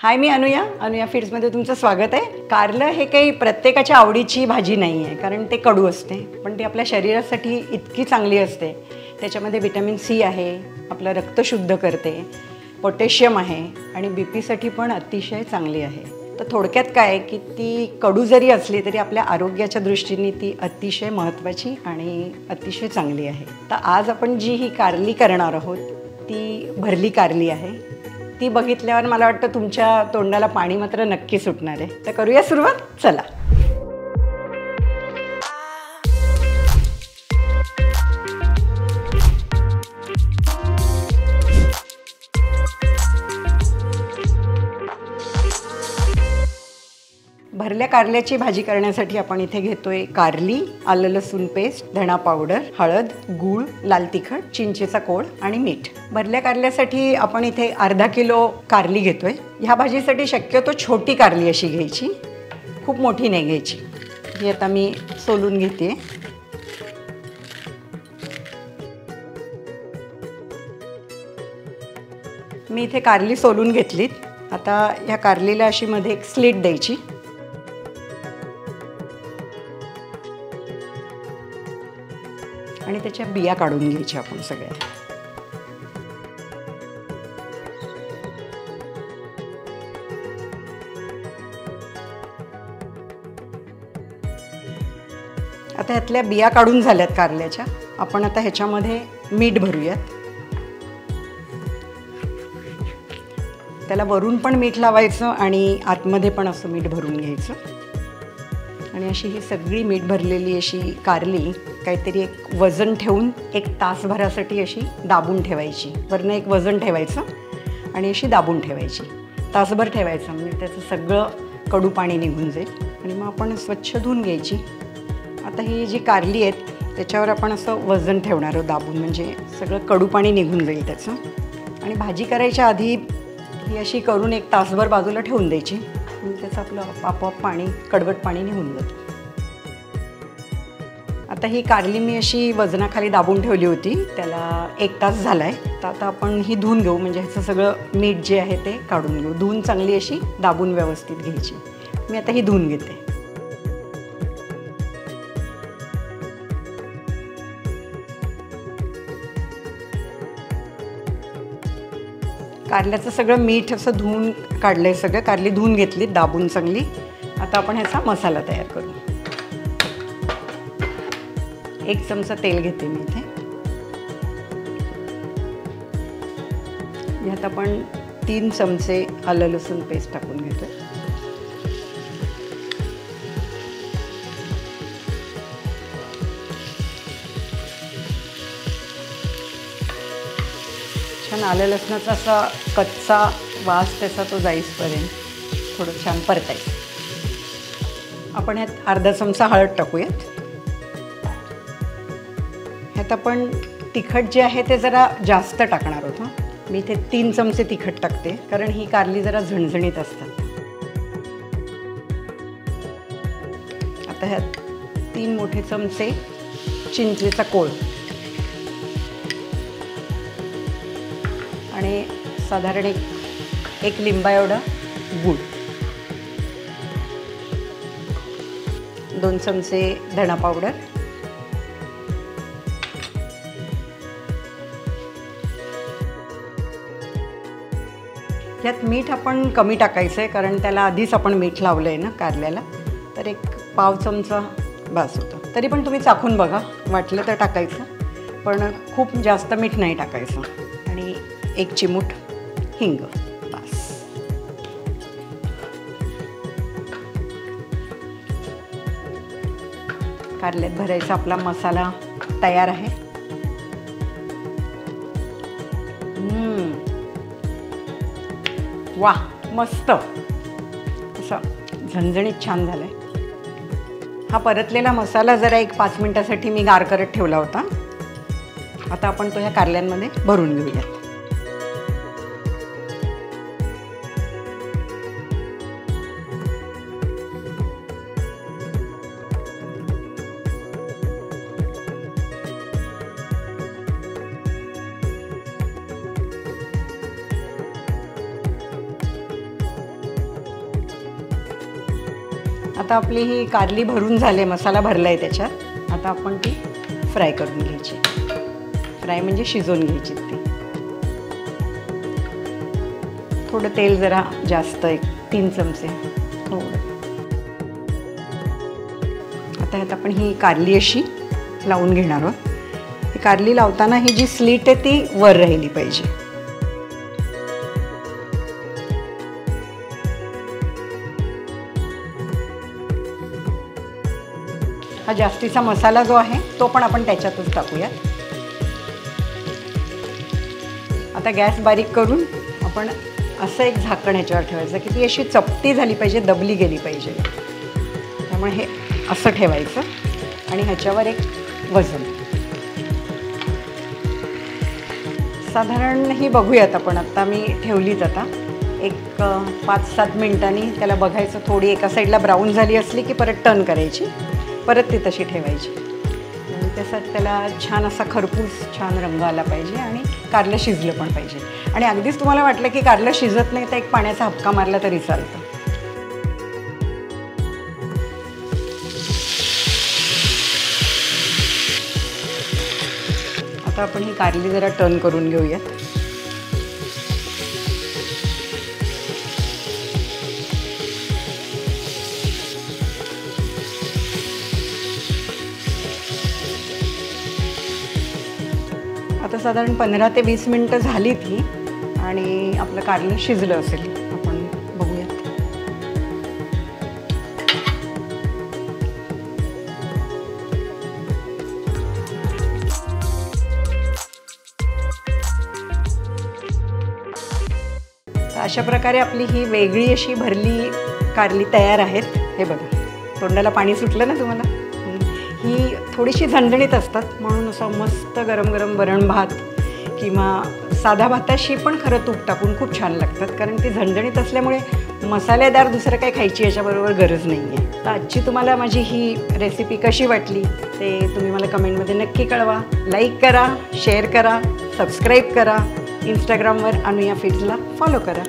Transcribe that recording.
हाय, मी अनुया फीड्समध्ये तुमचं स्वागत आहे। कारलं हे काही प्रत्येकाच्या आवडीची भाजी नाही आहे, कारण ते कडू असते, पण ती आपल्या शरीरासाठी इतकी चांगली असते। त्याच्यामध्ये व्हिटॅमिन सी आहे, आपलं रक्त शुद्ध करते, पोटॅशियम आहे आणि बीपीसाठी पण अतिशय चांगली आहे। तर थोडक्यात काय आहे की ती कडू जरी असली तरी आपल्या आरोग्याच्या दृष्टीने ती अतिशय महत्त्वाची आणि अतिशय चांगली आहे। तर आज आपण जी ही कारली करणार आहोत ती भरली कारली आहे। ती बघितल्यावर मला वाटतं तुमच्या तोंडाला पाणी मात्र नक्की सुटणार आहे। तर करूया सुरुवात, चला। भरल्या कारल्याची भाजी करण्यासाठी आपण इथे घेतोय कारली, आलं लसूण पेस्ट, धणा पावडर, हळद, गूळ, लाल तिखट, चिंचेचा कोळ आणि मीठ। भरल्या कारल्यासाठी आपण इथे अर्धा किलो कारली घेतोय। ह्या भाजीसाठी शक्यतो छोटी कारली अशी घ्यायची, खूप मोठी नाही घ्यायची। ही आता मी सोलून घेते। मी इथे कारली सोलून घेतलीत। आता ह्या कारलीला अशी मध्ये एक स्लिट द्यायची आणि त्याच्या बिया काढून घ्यायच्या आपण सगळ्या। आता ह्यातल्या बिया काढून झाल्यात कारल्याच्या। आपण आता ह्याच्यामध्ये मीठ भरूयात। त्याला वरून पण मीठ लावायचं आणि आतमध्ये पण असं मीठ भरून घ्यायचं आणि अशी ही सगळी मीठ भरलेली अशी कारली काहीतरी एक वजन ठेवून एक तासभरासाठी अशी दाबून ठेवायची। वरनं एक वजन ठेवायचं आणि अशी दाबून ठेवायची। तासभर ठेवायचं म्हणजे त्याचं सगळं कडू पाणी निघून जाईल आणि मग आपण स्वच्छ धुवून घ्यायची। आता ही जी कारली आहेत त्याच्यावर आपण असं वजन ठेवणार आहोत दाबून, म्हणजे सगळं कडू पाणी निघून जाईल त्याचं। आणि भाजी करायच्या आधी ही अशी करून एक तासभर बाजूला ठेवून द्यायची, त्याचं आपलं आपोआप पाणी, कडवट पाणी निघून जातं। आता ही कारली मी अशी वजनाखाली दाबून ठेवली होती, त्याला 1 तास झाला आहे। तर आता आपण ही धुवून घेऊ, म्हणजे ह्याचं सगळं मीठ जे आहे ते काढून घेऊ। धुवून चांगली अशी दाबून व्यवस्थित घ्यायची। मी आता ही धुवून घेते। कारल्याचं सगळं मीठ असं धुवून काढलंय, सगळं कारली धुवून घेतली दाबून चांगली। आता आपण ह्याचा मसाला तयार करू। 1 चमचा तेल घेते मी इथे। यात आपण 3 चमचे आलं लसूण पेस्ट टाकून घेतोय। छान आलं लसणाचा असा कच्चा वास त्याचा तो जाईसपर्यंत थोडं छान परतायचं। आपण ह्यात अर्धा चमचा हळद टाकूयात। ह्यात आपण तिखट जे आहे ते जरा जास्त टाकणार आहोत। मी इथे 3 चमचे तिखट टाकते, कारण ही कारली जरा झणझणीत असतात। आता ह्यात 3 मोठे चमचे चिंचेचा कोळ आणि साधारण एक लिंबा एवढा गूळ, 2 चमचे धणा पावडर, यात मीठ आपण कमी टाकायचं आहे, कारण त्याला आधीच आपण मीठ लावलं आहे ना कारल्याला। तर 1 पाव चमचा बस होतं। तरी पण तुम्ही चाखून बघा, वाटलं तर टाकायचं, पण खूप जास्त मीठ नाही टाकायचं। आणि 1 चिमूट हिंग बस। कारल्यात भरायचा आपला मसाला तयार आहे। वाह, मस्त असं झणझणीत छान झालंय। हा परतलेला मसाला जरा 5 मिनिटासाठी मी गार करत ठेवला होता। आता आपण तो ह्या कारल्यांमध्ये भरून घेऊयात। आता आपली ही कारली भरून झाली, मसाला भरला आहे त्याच्यात. आता आपण ती फ्राय करून घ्यायची. फ्राय म्हणजे शिजवून घ्यायची ती. थोडं तेल जरा जास्त, 1-3 चमचे थोडं. आता ह्यात आपण ही कारली अशी लावून घेणार आहोत. ही कारली लावताना ही जी स्लीट आहे ती वर राहिली पाहिजे. हा जास्तीचा मसाला जो आहे तो पण आपण त्याच्यातच टाकूयात. आता गॅस बारीक करून आपण असं एक झाकण ह्याच्यावर ठेवायचं की ती अशी चपटी झाली पाहिजे, दबली गेली पाहिजे. त्यामुळे हे असं ठेवायचं आणि ह्याच्यावर एक वजन. साधारण ही बघूयात आपण. आता मी ठेवलीच. आता एक 5-7 मिनिटांनी त्याला बघायचं. थोडी एका साईडला ब्राऊन झाली असली की परत टर्न करायची, परत ती तशी ठेवायची. आणि त्यासाठी त्याला छान असा खरपूस छान रंग आला पाहिजे आणि कारलं शिजलं पण पाहिजे. आणि अगदीच तुम्हाला वाटलं की कारलं शिजत नाही तर एक पाण्याचा हपका मारला तरी चालतं. आता आपण ही कारली जरा टर्न करून घेऊयात. आता साधारण 15 ते 20 मिनिटं झाली ती आणि आपलं कारलं शिजलं असेल. आपण बघूयात. अशा प्रकारे आपली ही वेगळी अशी भरली कारली तयार आहेत. हे बघा, तोंडाला पाणी सुटलं ना तुम्हाला. ही थोडीशी झणझणीत असतात म्हणून असं मस्त गरम गरम वरण भात किंवा साधा भाताशी पण खरं तूप टाकून खूप छान लागतात. कारण ती झणझणीत असल्यामुळे मसालेदार दुसरं काही खायची याच्याबरोबर गरज नाही आहे. तर आजची तुम्हाला माझी ही रेसिपी कशी वाटली ते तुम्ही मला कमेंटमध्ये नक्की कळवा. लाईक करा, शेअर करा, सबस्क्राईब करा. इंस्टाग्रामवर अनुया फीड्सला फॉलो करा.